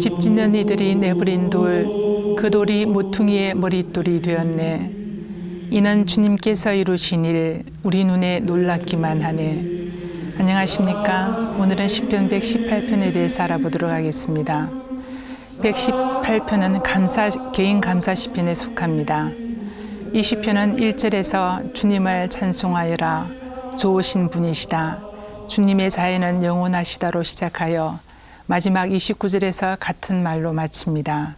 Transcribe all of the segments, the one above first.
집 짓는 이들이 내버린 돌, 그 돌이 모퉁이의 머릿돌이 되었네. 이는 주님께서 이루신 일, 우리 눈에 놀랍기만 하네. 안녕하십니까? 오늘은 시편 118편에 대해서 알아보도록 하겠습니다. 118편은 개인 감사 시편에 속합니다. 이 시편은 1절에서 주님을 찬송하여라, 좋으신 분이시다, 주님의 자애는 영원하시다로 시작하여 마지막 29절에서 같은 말로 마칩니다.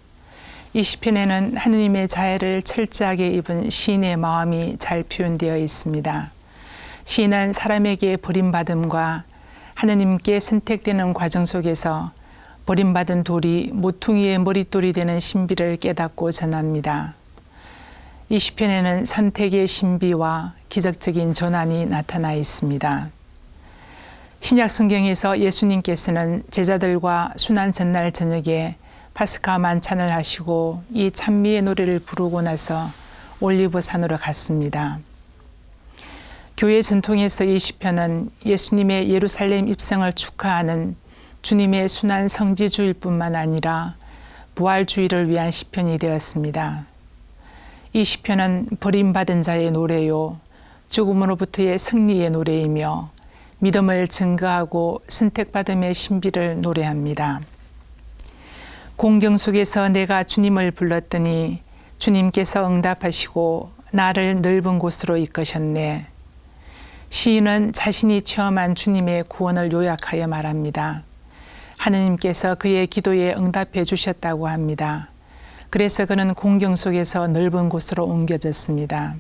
이 시편에는 하느님의 자애를 철저하게 입은 시인의 마음이 잘 표현되어 있습니다. 시인은 사람에게 버림받음과 하느님께 선택되는 과정 속에서 버림받은 돌이 모퉁이의 머릿돌이 되는 신비를 깨닫고 전합니다. 이 시편에는 선택의 신비와 기적적인 전환이 나타나 있습니다. 신약 성경에서 예수님께서는 제자들과 순환 전날 저녁에 파스카 만찬을 하시고 이 찬미의 노래를 부르고 나서 올리브산으로 갔습니다. 교회 전통에서 이 시편은 예수님의 예루살렘 입성을 축하하는 주님의 순환 성지주일 뿐만 아니라 부활주의를 위한 시편이 되었습니다. 이 시편은 버림받은 자의 노래요, 죽음으로부터의 승리의 노래이며 믿음을 증거하고 선택받음의 신비를 노래합니다. 공경 속에서 내가 주님을 불렀더니 주님께서 응답하시고 나를 넓은 곳으로 이끄셨네. 시인은 자신이 체험한 주님의 구원을 요약하여 말합니다. 하느님께서 그의 기도에 응답해 주셨다고 합니다. 그래서 그는 공경 속에서 넓은 곳으로 옮겨졌습니다.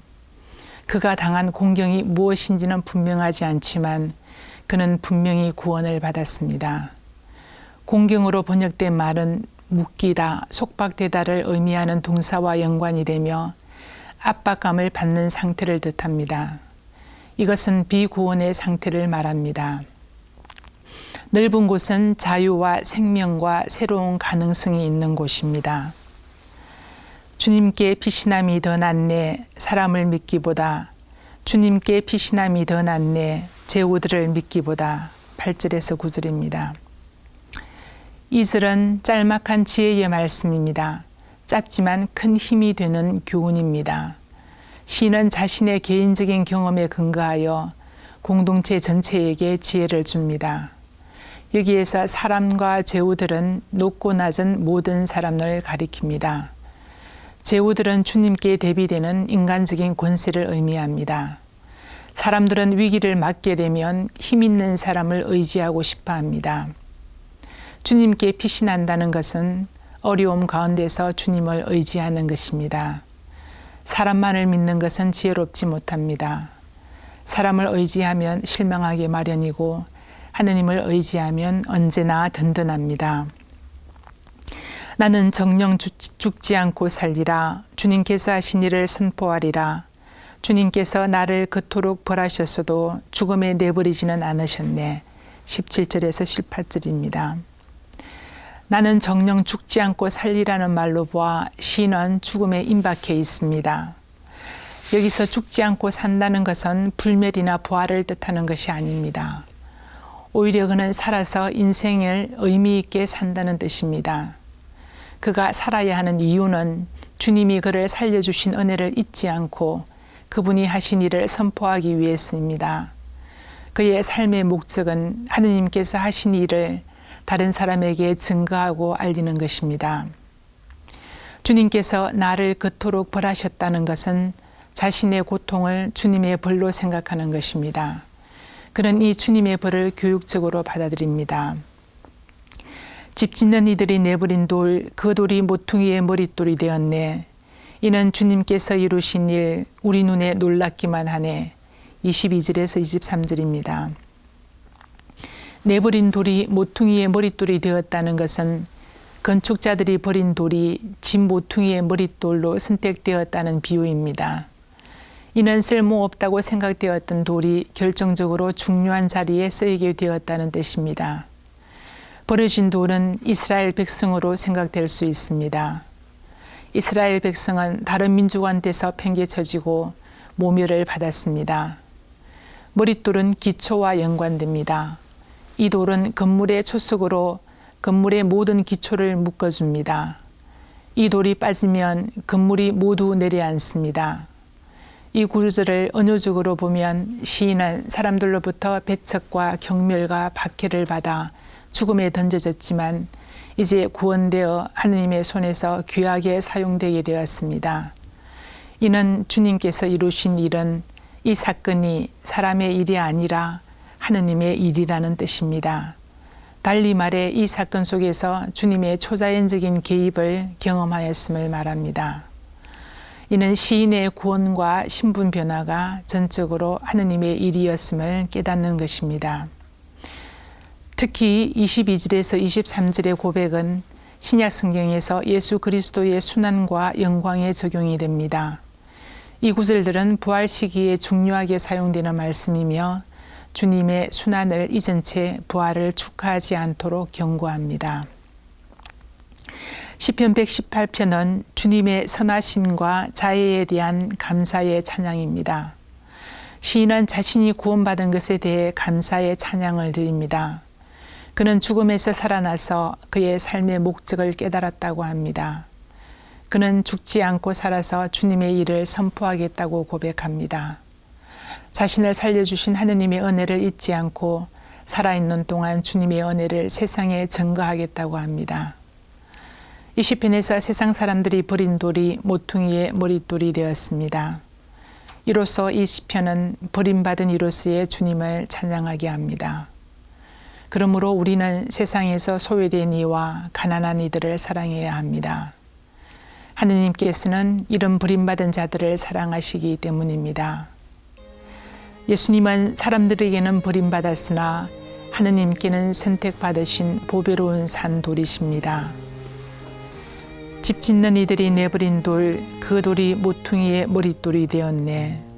그가 당한 공경이 무엇인지는 분명하지 않지만 그는 분명히 구원을 받았습니다. 공경으로 번역된 말은 묶이다, 속박되다를 의미하는 동사와 연관이 되며 압박감을 받는 상태를 뜻합니다. 이것은 비구원의 상태를 말합니다. 넓은 곳은 자유와 생명과 새로운 가능성이 있는 곳입니다. 주님께 피신함이 더 낫네, 사람을 믿기보다. 주님께 피신함이 더 낫네, 제후들을 믿기보다. 8절에서 9절입니다. 이 절은 짤막한 지혜의 말씀입니다. 짧지만 큰 힘이 되는 교훈입니다. 시인은 자신의 개인적인 경험에 근거하여 공동체 전체에게 지혜를 줍니다. 여기에서 사람과 제후들은 높고 낮은 모든 사람을 가리킵니다. 제후들은 주님께 대비되는 인간적인 권세를 의미합니다. 사람들은 위기를 맞게 되면 힘 있는 사람을 의지하고 싶어 합니다. 주님께 피신한다는 것은 어려움 가운데서 주님을 의지하는 것입니다. 사람만을 믿는 것은 지혜롭지 못합니다. 사람을 의지하면 실망하기 마련이고 하느님을 의지하면 언제나 든든합니다. 나는 정녕 죽지 않고 살리라. 주님께서 하신 일을 선포하리라. 주님께서 나를 그토록 벌하셨어도 죽음에 내버리지는 않으셨네. 17절에서 18절입니다. 나는 정녕 죽지 않고 살리라는 말로 보아 시인은 죽음에 임박해 있습니다. 여기서 죽지 않고 산다는 것은 불멸이나 부활을 뜻하는 것이 아닙니다. 오히려 그는 살아서 인생을 의미 있게 산다는 뜻입니다. 그가 살아야 하는 이유는 주님이 그를 살려주신 은혜를 잊지 않고 그분이 하신 일을 선포하기 위해서입니다. 그의 삶의 목적은 하느님께서 하신 일을 다른 사람에게 증거하고 알리는 것입니다. 주님께서 나를 그토록 벌하셨다는 것은 자신의 고통을 주님의 벌로 생각하는 것입니다. 그는 이 주님의 벌을 교육적으로 받아들입니다. 집 짓는 이들이 내버린 돌, 그 돌이 모퉁이의 머릿돌이 되었네. 이는 주님께서 이루신 일, 우리 눈에 놀랍기만 하네. 22절에서 23절입니다. 내버린 돌이 모퉁이의 머릿돌이 되었다는 것은 건축자들이 버린 돌이 집 모퉁이의 머릿돌로 선택되었다는 비유입니다. 이는 쓸모없다고 생각되었던 돌이 결정적으로 중요한 자리에 쓰이게 되었다는 뜻입니다. 버려진 돌은 이스라엘 백성으로 생각될 수 있습니다. 이스라엘 백성은 다른 민족한테서 팽개쳐지고 모멸을 받았습니다. 머릿돌은 기초와 연관됩니다. 이 돌은 건물의 초석으로 건물의 모든 기초를 묶어줍니다. 이 돌이 빠지면 건물이 모두 내려앉습니다. 이 구절을 언어적으로 보면 시인은 사람들로부터 배척과 경멸과 박해를 받아 죽음에 던져졌지만 이제 구원되어 하느님의 손에서 귀하게 사용되게 되었습니다. 이는 주님께서 이루신 일은 이 사건이 사람의 일이 아니라 하느님의 일이라는 뜻입니다. 달리 말해 이 사건 속에서 주님의 초자연적인 개입을 경험하였음을 말합니다. 이는 시인의 구원과 신분 변화가 전적으로 하느님의 일이었음을 깨닫는 것입니다. 특히 22절에서 23절의 고백은 신약 성경에서 예수 그리스도의 순환과 영광에 적용이 됩니다. 이 구절들은 부활 시기에 중요하게 사용되는 말씀이며 주님의 순환을 잊은 채 부활을 축하하지 않도록 경고합니다. 시편 118편은 주님의 선하심과 자애에 대한 감사의 찬양입니다. 시인은 자신이 구원받은 것에 대해 감사의 찬양을 드립니다. 그는 죽음에서 살아나서 그의 삶의 목적을 깨달았다고 합니다. 그는 죽지 않고 살아서 주님의 일을 선포하겠다고 고백합니다. 자신을 살려주신 하느님의 은혜를 잊지 않고 살아있는 동안 주님의 은혜를 세상에 증거하겠다고 합니다. 이 시편에서 세상 사람들이 버린 돌이 모퉁이의 머릿돌이 되었습니다. 이로써 이 시편은 버림받은 이로서의 주님을 찬양하게 합니다. 그러므로 우리는 세상에서 소외된 이와 가난한 이들을 사랑해야 합니다. 하느님께서는 이런 버림받은 자들을 사랑하시기 때문입니다. 예수님은 사람들에게는 버림받았으나 하느님께는 선택받으신 보배로운 산돌이십니다. 집 짓는 이들이 내버린 돌, 그 돌이 모퉁이의 머릿돌이 되었네.